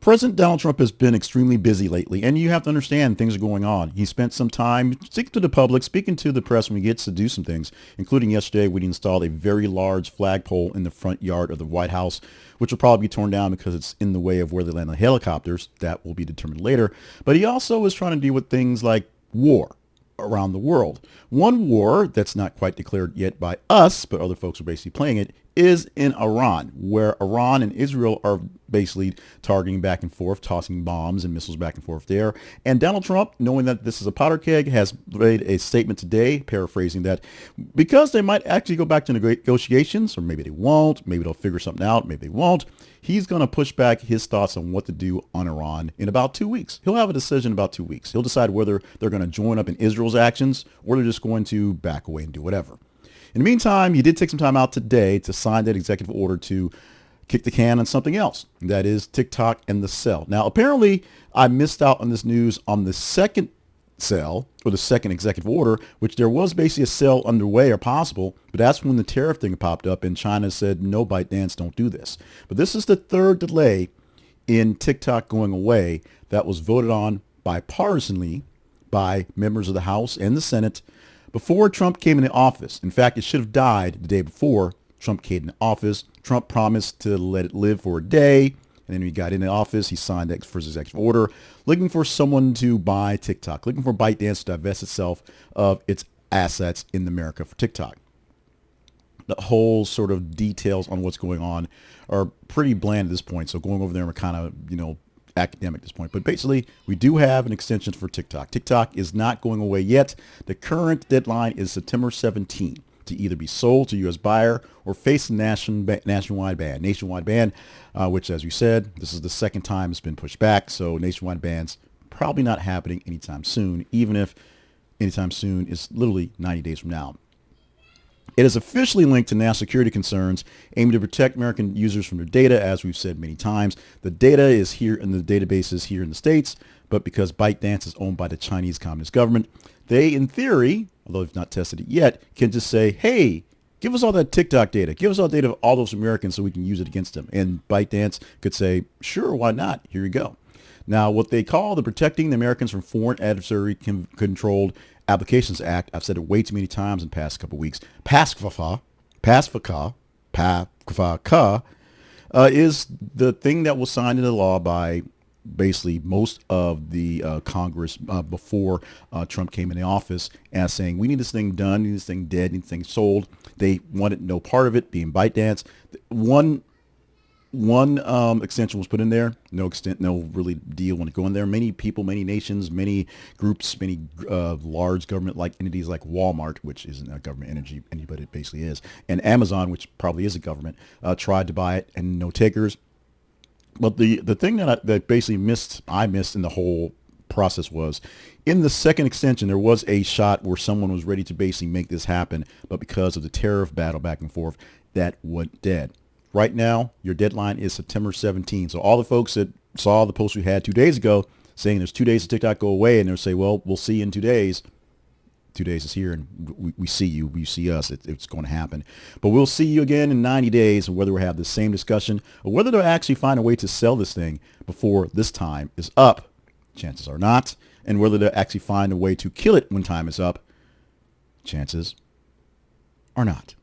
President Donald Trump has been extremely busy lately, and you have to understand things are going on. He spent some time speaking to the public, speaking to the press when he gets to do some things, including yesterday when he installed a very large flagpole in the front yard of the White House, which will probably be torn down because it's in the way of where they land the helicopters. That will be determined later. But he also is trying to deal with things like war around the world. One war that's not quite declared yet by us, but other folks are basically playing it, is in Iran, where Iran and Israel are basically targeting back and forth, tossing bombs and missiles back and forth there. And Donald Trump, knowing that this is a powder keg, has made a statement today, paraphrasing that, because they might actually go back to negotiations, or maybe they won't, maybe they'll figure something out, maybe they won't. He's going to push back his thoughts on what to do on Iran in about 2 weeks. He'll have a decision in about 2 weeks. He'll decide whether they're going to join up in Israel's actions or they're just going to back away and do whatever. In the meantime, he did take some time out today to sign that executive order to kick the can on something else. That is TikTok and the cell. Now, apparently, I missed out on this news on the second cell, or the second executive order, which there was basically a cell underway or possible, but that's when the tariff thing popped up and China said, no, ByteDance, don't do this. But this is the third delay in TikTok going away that was voted on bipartisanly by members of the House and the Senate before Trump came into office. In fact, it should have died the day before Trump came into office. Trump promised to let it live for a day. And then when he got into office, he signed that first executive order, looking for someone to buy TikTok, looking for ByteDance to divest itself of its assets in America for TikTok. The whole sort of details on what's going on are pretty bland at this point. So going over there, we're kind of, academic at this point. But basically, we do have an extension for TikTok. TikTok is not going away yet. The current deadline is September 17 to either be sold to U.S. buyer or face a nationwide ban, which, as you said, this is the second time it's been pushed back. So nationwide bans probably not happening anytime soon, even if anytime soon is literally 90 days from now. It is officially linked to national security concerns aiming to protect American users from their data. As we've said many times, the data is here in the databases here in the States, but because ByteDance is owned by the Chinese Communist government, they, in theory, although they've not tested it yet, can just say, hey, give us all that TikTok data. Give us all the data of all those Americans so we can use it against them. And ByteDance could say, sure, why not? Here you go. Now, what they call the Protecting the Americans from Foreign Adversary Controlled Applications Act, I've said it way too many times in the past couple of weeks, PASFA, is the thing that was signed into law by basically most of the Congress before Trump came into office, as saying we need this thing done, need this thing dead, need this thing sold. They wanted no part of it, being ByteDance. One extension was put in there. No really deal want to go in there. Many people, many nations, many groups, many large government-like entities like Walmart, which isn't a government entity, but it basically is, and Amazon, which probably is a government, tried to buy it, and no takers. But the thing that basically I missed in the whole process was, in the second extension, there was a shot where someone was ready to basically make this happen, but because of the tariff battle back and forth, that went dead. Right now, your deadline is September 17. So all the folks that saw the post we had 2 days ago saying there's 2 days to TikTok go away, and they'll say, well, we'll see you in 2 days. 2 days is here, and we see you. We see us. It's going to happen. But we'll see you again in 90 days, and whether we'll have the same discussion or whether they'll actually find a way to sell this thing before this time is up. Chances are not. And whether they'll actually find a way to kill it when time is up. Chances are not.